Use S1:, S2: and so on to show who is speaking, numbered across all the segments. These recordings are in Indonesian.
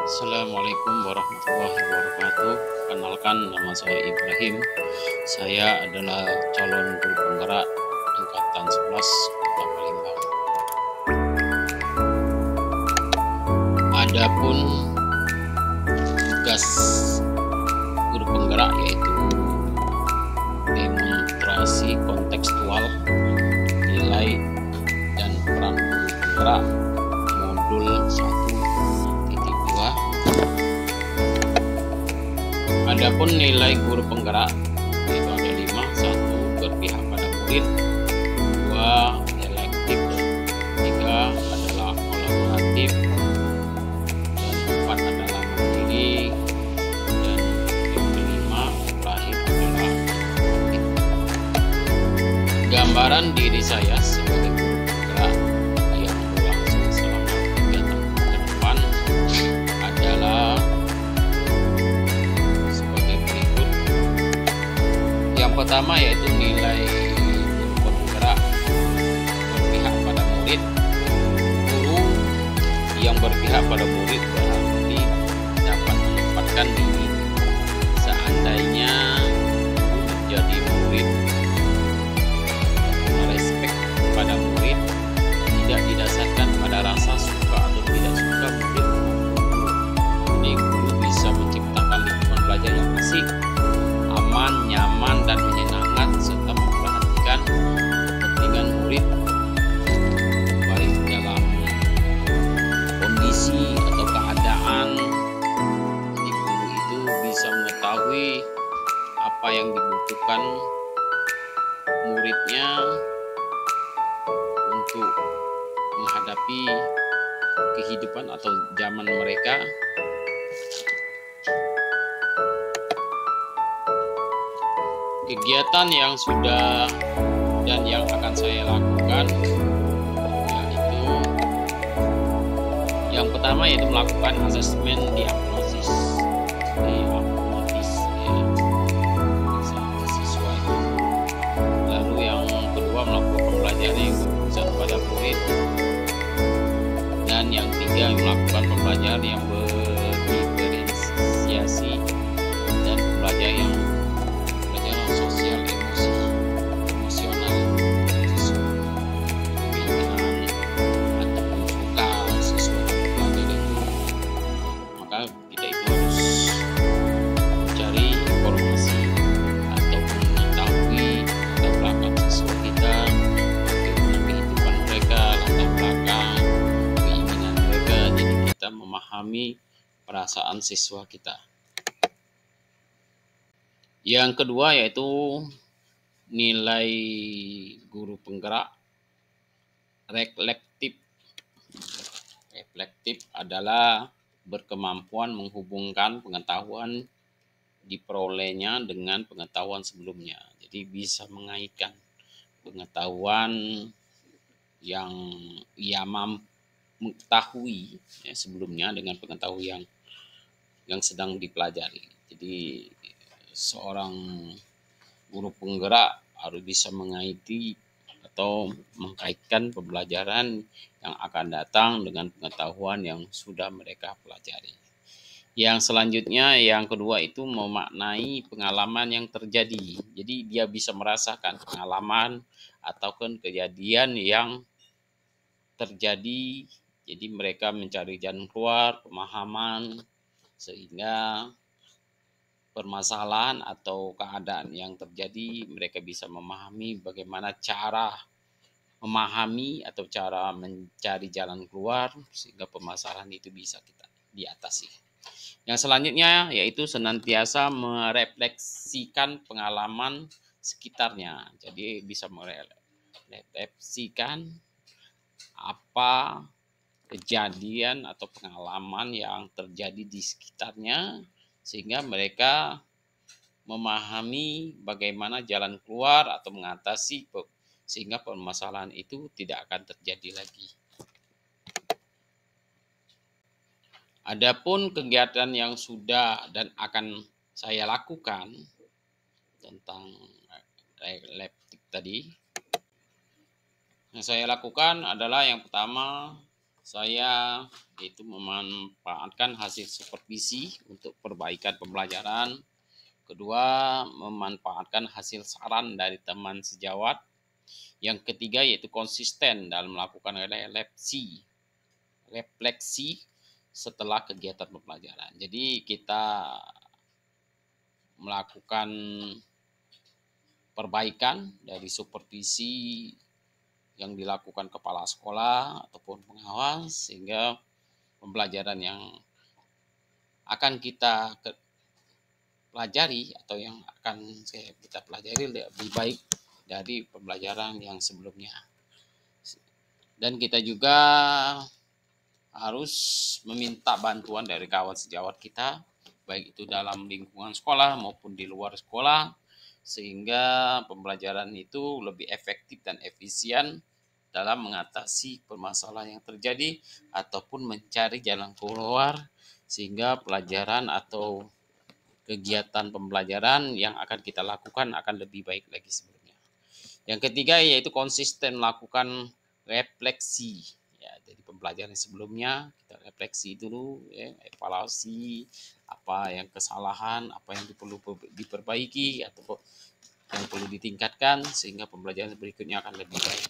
S1: Assalamualaikum warahmatullahi wabarakatuh. Kenalkan, nama saya Ibrahim. Saya adalah calon guru penggerak angkatan 11 Kota Palembang. Adapun tugas guru penggerak yaitu demonstrasi kontekstual, nilai dan peran guru penggerak modul 1. Adapun nilai guru penggerak itu ada 5. 1. Berpihak pada murid. 2. Elektif. 3. Adalah kolaboratif. Dan 4 adalah mandiri. Dan yang kelima terakhir adalah aktif. Gambaran diri saya sebagai guru penggerak yang berlangsung selama 3 tahun ke depan adalah pertama, yaitu nilai guru penggerak berpihak pada murid. Guru yang berpihak pada murid berarti dapat menempatkan diri seandainya menjadi murid, merespek pada murid, tidak didasarkan pada rasa suka atau tidak suka murid. Jadi guru bisa menciptakan lingkungan belajar yang asik, aman, nyaman, dan menyenangkan, serta memperhatikan kepentingan murid baik dalam kondisi atau keadaan. Jadi guru itu bisa mengetahui apa yang dibutuhkan muridnya untuk menghadapi kehidupan atau zaman mereka. Kegiatan yang sudah dan yang akan saya lakukan yaitu yang pertama yaitu melakukan asesmen diagnosis siswa itu. Lalu yang kedua melakukan pembelajaran yang berpusat pada murid, dan yang ketiga melakukan pembelajaran yang berdiferensiasi dan pembelajaran yang sosial, emosional, keinginan ataupun suka sesuatu pelajaran itu. Maka kita itu harus mencari informasi ataupun mengetahui latar belakang siswa kita, bagaimana kehidupan mereka, latar belakang keinginan mereka. Jadi kita memahami perasaan siswa kita. Yang kedua yaitu nilai guru penggerak reflektif. Reflektif adalah berkemampuan menghubungkan pengetahuan diperolehnya dengan pengetahuan sebelumnya. Jadi bisa mengaitkan pengetahuan yang ia mengetahui sebelumnya dengan pengetahuan yang sedang dipelajari. Jadi seorang guru penggerak harus bisa mengaiti atau mengkaitkan pembelajaran yang akan datang dengan pengetahuan yang sudah mereka pelajari. Yang selanjutnya, yang kedua itu memaknai pengalaman yang terjadi. Jadi dia bisa merasakan pengalaman ataupun kejadian yang terjadi. Jadi mereka mencari jalan keluar, pemahaman, sehingga permasalahan atau keadaan yang terjadi mereka bisa memahami bagaimana cara memahami atau cara mencari jalan keluar sehingga permasalahan itu bisa kita diatasi. Yang selanjutnya yaitu senantiasa merefleksikan pengalaman sekitarnya. Jadi bisa merefleksikan apa kejadian atau pengalaman yang terjadi di sekitarnya, sehingga mereka memahami bagaimana jalan keluar atau mengatasi sehingga permasalahan itu tidak akan terjadi lagi. Adapun kegiatan yang sudah dan akan saya lakukan tentang reflektif tadi, yang saya lakukan adalah yang pertama Saya itu memanfaatkan hasil supervisi untuk perbaikan pembelajaran. Kedua, memanfaatkan hasil saran dari teman sejawat. Yang ketiga yaitu konsisten dalam melakukan refleksi setelah kegiatan pembelajaran. Jadi kita melakukan perbaikan dari supervisi yang dilakukan kepala sekolah ataupun pengawas, sehingga pembelajaran yang akan kita pelajari atau yang akan kita pelajari lebih baik dari pembelajaran yang sebelumnya. Dan kita juga harus meminta bantuan dari kawan sejawat kita, baik itu dalam lingkungan sekolah maupun di luar sekolah, sehingga pembelajaran itu lebih efektif dan efisien dalam mengatasi permasalahan yang terjadi ataupun mencari jalan keluar, sehingga pelajaran atau kegiatan pembelajaran yang akan kita lakukan akan lebih baik lagi sebelumnya. Yang ketiga yaitu konsisten melakukan refleksi ya, dari pembelajaran sebelumnya. Kita refleksi dulu ya, evaluasi apa yang kesalahan, apa yang perlu diperbaiki atau yang perlu ditingkatkan, sehingga pembelajaran berikutnya akan lebih baik.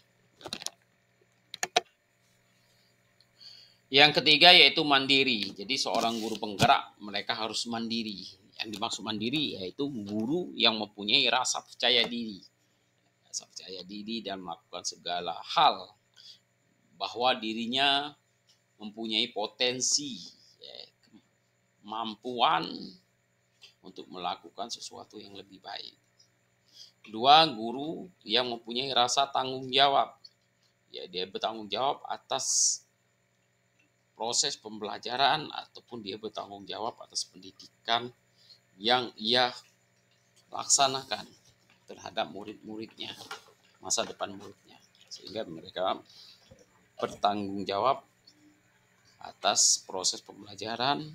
S1: Yang ketiga yaitu mandiri. Jadi seorang guru penggerak mereka harus mandiri. Yang dimaksud mandiri yaitu guru yang mempunyai rasa percaya diri. Rasa percaya diri dan melakukan segala hal bahwa dirinya mempunyai potensi, ya, kemampuan untuk melakukan sesuatu yang lebih baik. Kedua, guru yang mempunyai rasa tanggung jawab. Ya, dia bertanggung jawab atas proses pembelajaran ataupun dia bertanggung jawab atas pendidikan yang ia laksanakan terhadap murid-muridnya, masa depan muridnya, sehingga mereka bertanggung jawab atas proses pembelajaran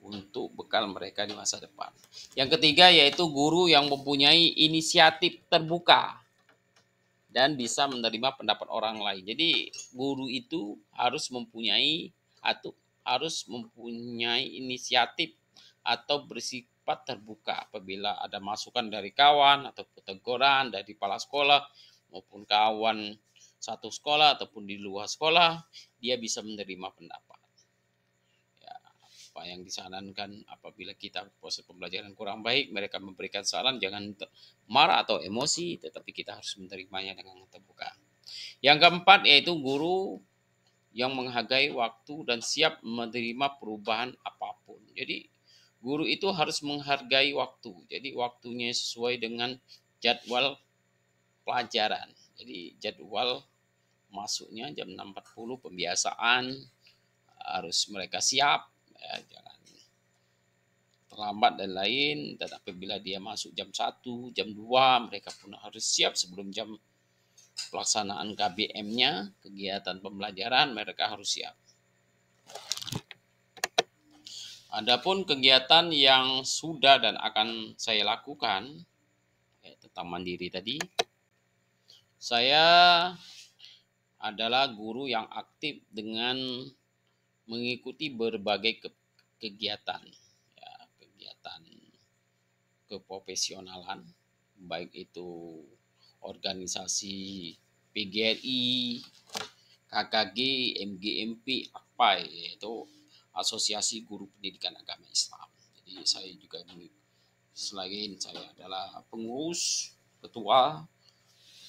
S1: untuk bekal mereka di masa depan. Yang ketiga yaitu guru yang mempunyai inisiatif terbuka dan bisa menerima pendapat orang lain. Jadi guru itu harus mempunyai inisiatif atau bersifat terbuka apabila ada masukan dari kawan atau teguran dari kepala sekolah maupun kawan satu sekolah ataupun di luar sekolah, dia bisa menerima pendapat. Ya, apa yang disarankan apabila kita proses pembelajaran kurang baik, mereka memberikan saran, jangan marah atau emosi, tetapi kita harus menerimanya dengan terbuka. Yang keempat yaitu guru yang menghargai waktu dan siap menerima perubahan apapun. Jadi guru itu harus menghargai waktu. Jadi waktunya sesuai dengan jadwal pelajaran. Jadi jadwal masuknya jam 6.40 pembiasaan harus mereka siap, ya, jangan terlambat dan lain. Tetapi bila dia masuk jam 1, jam 2, mereka pun harus siap sebelum jam pelaksanaan KBM-nya, kegiatan pembelajaran, mereka harus siap. Adapun kegiatan yang sudah dan akan saya lakukan tentang mandiri tadi, saya adalah guru yang aktif dengan mengikuti berbagai kegiatan, ya, kegiatan keprofesionalan, baik itu organisasi PGRI, KKG, MGMP, AKPAI, yaitu Asosiasi Guru Pendidikan Agama Islam. Jadi saya juga selain saya adalah pengurus, ketua,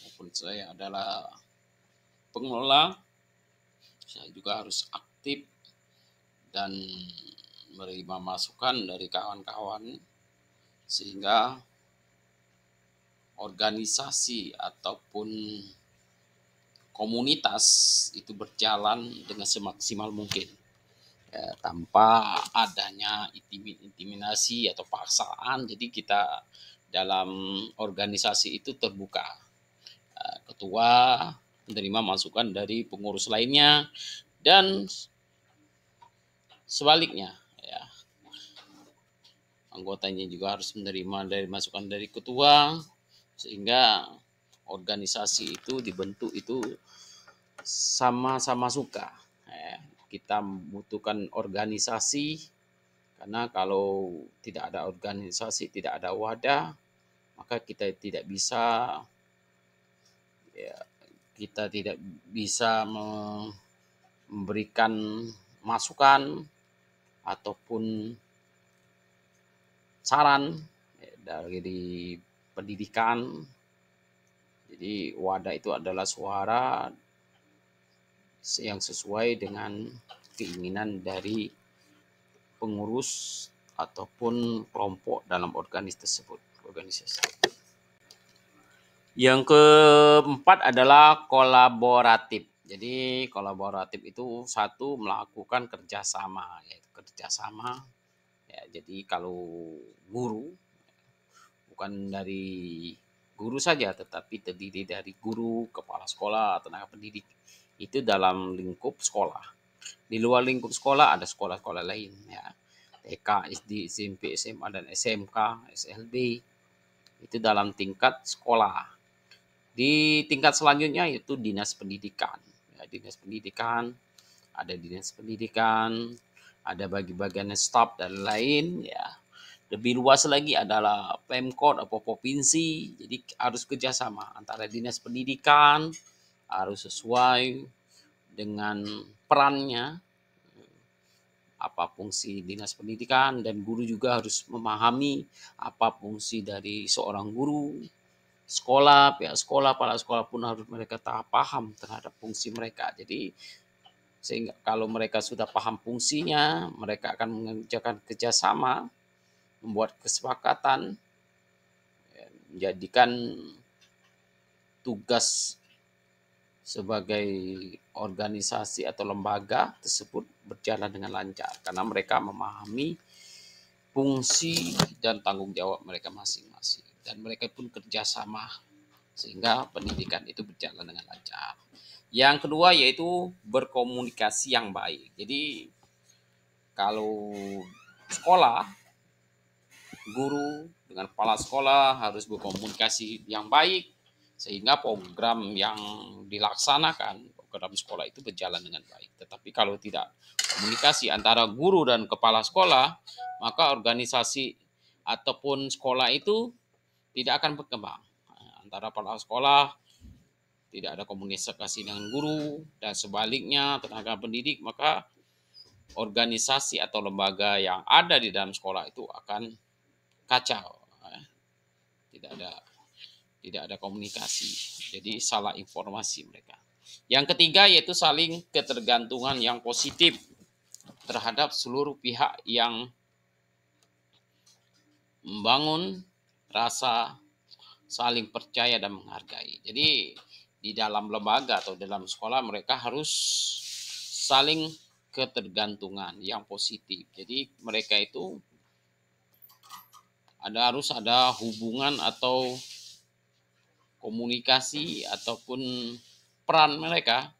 S1: maupun saya adalah pengelola, saya juga harus aktif dan menerima masukan dari kawan-kawan sehingga organisasi ataupun komunitas itu berjalan dengan semaksimal mungkin, ya, tanpa adanya intimidasi atau paksaan. Jadi kita dalam organisasi itu terbuka, ketua menerima masukan dari pengurus lainnya dan sebaliknya, ya, anggotanya juga harus menerima dari masukan dari ketua, sehingga organisasi itu dibentuk itu sama-sama suka, ya, kita membutuhkan organisasi, karena kalau tidak ada organisasi, tidak ada wadah, maka kita tidak bisa ya, kita tidak bisa memberikan masukan ataupun saran dari pendidikan. Jadi wadah itu adalah suara yang sesuai dengan keinginan dari pengurus ataupun kelompok dalam organisasi. Yang keempat adalah kolaboratif. Jadi kolaboratif itu satu, melakukan kerjasama, yaitu kerjasama. Ya, jadi kalau guru bukan dari guru saja, tetapi terdiri dari guru, kepala sekolah, tenaga pendidik. Itu dalam lingkup sekolah. Di luar lingkup sekolah ada sekolah-sekolah lain, ya. TK, SD, SMP, SMA, dan SMK, SLB. Itu dalam tingkat sekolah. Di tingkat selanjutnya yaitu dinas pendidikan. Ya, dinas pendidikan, ada bagi-bagian staf dan lain, ya. Lebih luas lagi adalah Pemkot atau provinsi. Jadi harus kerjasama antara dinas pendidikan, harus sesuai dengan perannya, apa fungsi dinas pendidikan, dan guru juga harus memahami apa fungsi dari seorang guru. Sekolah, pihak sekolah, kepala sekolah pun harus mereka paham terhadap fungsi mereka. Jadi sehingga kalau mereka sudah paham fungsinya, mereka akan mengerjakan kerjasama, membuat kesepakatan, menjadikan tugas sebagai organisasi atau lembaga tersebut berjalan dengan lancar karena mereka memahami fungsi dan tanggung jawab mereka masing-masing, dan mereka pun kerjasama sehingga pendidikan itu berjalan dengan lancar. Yang kedua yaitu berkomunikasi yang baik. Jadi kalau sekolah, guru dengan kepala sekolah harus berkomunikasi yang baik sehingga program yang dilaksanakan, program sekolah itu berjalan dengan baik. Tetapi kalau tidak komunikasi antara guru dan kepala sekolah, maka organisasi ataupun sekolah itu tidak akan berkembang. Antara kepala sekolah tidak ada komunikasi dengan guru dan sebaliknya tenaga pendidik, maka organisasi atau lembaga yang ada di dalam sekolah itu akan kacau. Tidak ada komunikasi, jadi salah informasi mereka. Yang ketiga yaitu saling ketergantungan yang positif terhadap seluruh pihak yang membangun rasa saling percaya dan menghargai. Jadi di dalam lembaga atau dalam sekolah mereka harus saling ketergantungan yang positif. Jadi mereka itu harus ada hubungan atau komunikasi ataupun peran mereka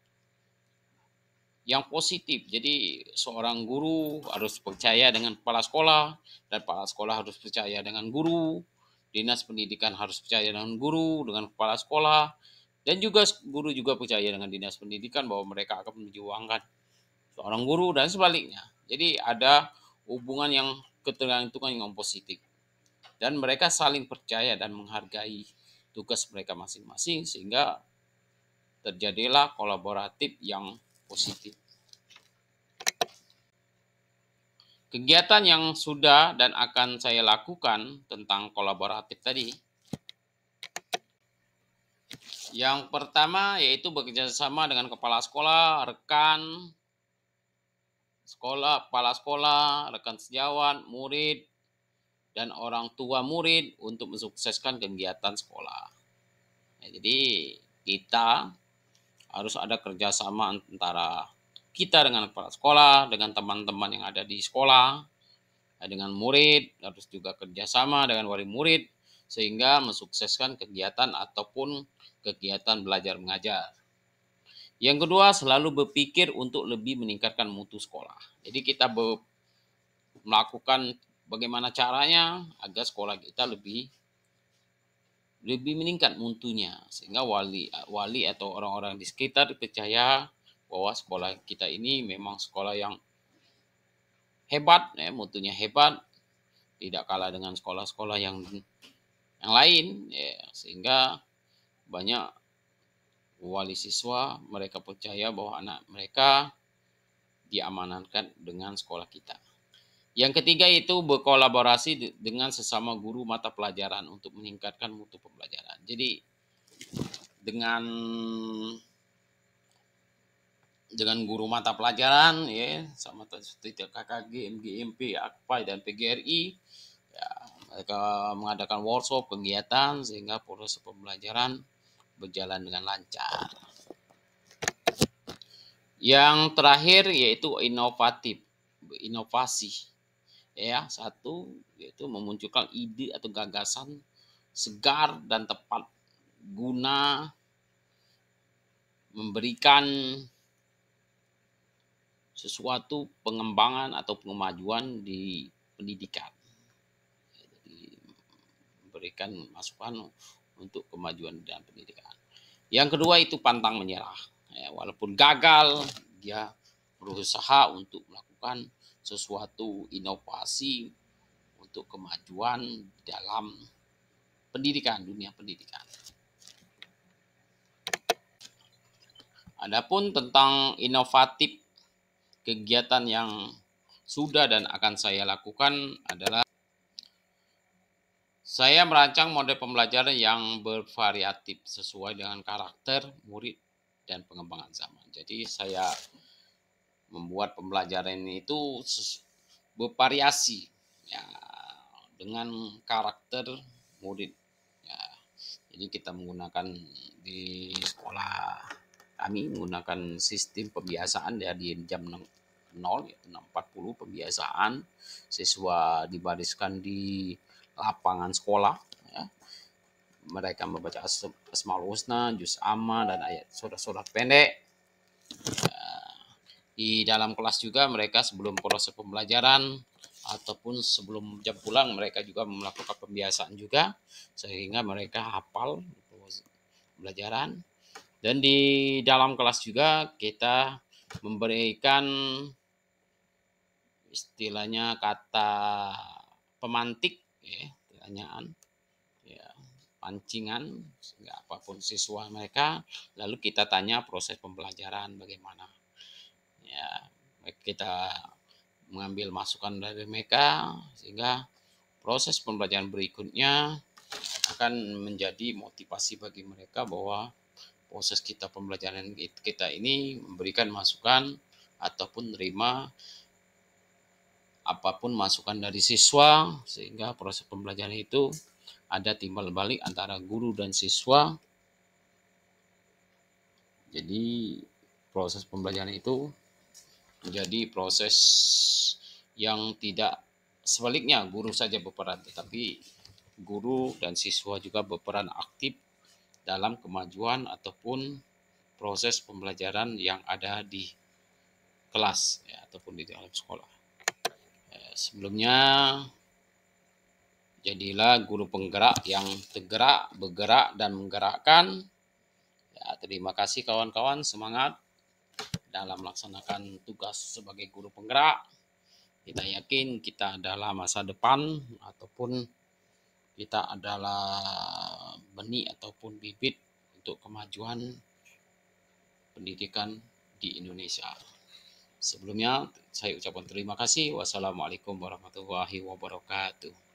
S1: yang positif. Jadi seorang guru harus percaya dengan kepala sekolah, dan kepala sekolah harus percaya dengan guru, dinas pendidikan harus percaya dengan guru, dengan kepala sekolah, dan juga guru juga percaya dengan dinas pendidikan bahwa mereka akan memperjuangkan seorang guru dan sebaliknya. Jadi ada hubungan yang ketergantungan yang positif. Dan mereka saling percaya dan menghargai tugas mereka masing-masing sehingga terjadilah kolaboratif yang positif. Kegiatan yang sudah dan akan saya lakukan tentang kolaboratif tadi, yang pertama yaitu bekerja sama dengan kepala sekolah, rekan sekolah, kepala sekolah, rekan sejawat, murid, dan orang tua murid untuk mensukseskan kegiatan sekolah. Jadi kita harus ada kerjasama antara kita dengan kepala sekolah, dengan teman-teman yang ada di sekolah, dengan murid, harus juga kerjasama dengan wali murid, sehingga mensukseskan kegiatan ataupun kegiatan belajar mengajar. Yang kedua, selalu berpikir untuk lebih meningkatkan mutu sekolah. Jadi kita melakukan bagaimana caranya agar sekolah kita lebih meningkat mutunya, sehingga wali atau orang-orang di sekitar percaya bahwa sekolah kita ini memang sekolah yang hebat, ya, mutunya hebat, tidak kalah dengan sekolah-sekolah yang lain, ya, sehingga banyak wali siswa mereka percaya bahwa anak mereka diamanatkan dengan sekolah kita. Yang ketiga itu berkolaborasi dengan sesama guru mata pelajaran untuk meningkatkan mutu pembelajaran. Jadi dengan guru mata pelajaran, ya, sama seperti KKG, MGMP, AKPAI, dan PGRI, ya, mereka mengadakan workshop, kegiatan, sehingga proses pembelajaran berjalan dengan lancar. Yang terakhir yaitu inovasi. Ya, satu yaitu memunculkan ide atau gagasan segar dan tepat guna memberikan sesuatu pengembangan atau kemajuan di pendidikan. Jadi, memberikan masukan untuk kemajuan dalam pendidikan. Yang kedua itu pantang menyerah. Ya, walaupun gagal, dia berusaha untuk melakukan sesuatu inovasi untuk kemajuan dalam pendidikan, dunia pendidikan. Adapun tentang inovatif, kegiatan yang sudah dan akan saya lakukan adalah saya merancang model pembelajaran yang bervariatif sesuai dengan karakter murid dan pengembangan zaman. Jadi saya membuat pembelajaran itu bervariasi, ya, dengan karakter murid. Ya, jadi kita menggunakan di sekolah kami menggunakan sistem pembiasaan dari jam 0, 6.40 pembiasaan, siswa dibariskan di lapangan sekolah, ya. Mereka membaca Asmaul Husna, Juz Amma, dan ayat surat-surat pendek. Di dalam kelas juga mereka sebelum proses pembelajaran ataupun sebelum jam pulang mereka juga melakukan pembiasaan juga sehingga mereka hafal pembelajaran. Dan di dalam kelas juga kita memberikan istilahnya kata pemantik, ya, pertanyaan, ya, pancingan, sehingga apapun siswa mereka, lalu kita tanya proses pembelajaran bagaimana. Ya, kita mengambil masukan dari mereka sehingga proses pembelajaran berikutnya akan menjadi motivasi bagi mereka bahwa proses kita pembelajaran kita ini memberikan masukan ataupun menerima apapun masukan dari siswa sehingga proses pembelajaran itu ada timbal balik antara guru dan siswa. Jadi proses pembelajaran itu menjadi proses yang tidak sebaliknya guru saja berperan, tetapi guru dan siswa juga berperan aktif dalam kemajuan ataupun proses pembelajaran yang ada di kelas, ya, ataupun di dalam sekolah. Sebelumnya jadilah guru penggerak yang tergerak, bergerak, dan menggerakkan. Ya, terima kasih kawan-kawan, semangat dalam melaksanakan tugas sebagai guru penggerak. Kita yakin kita adalah masa depan ataupun kita adalah benih ataupun bibit untuk kemajuan pendidikan di Indonesia. Sebelumnya saya ucapkan terima kasih. Wassalamualaikum warahmatullahi wabarakatuh.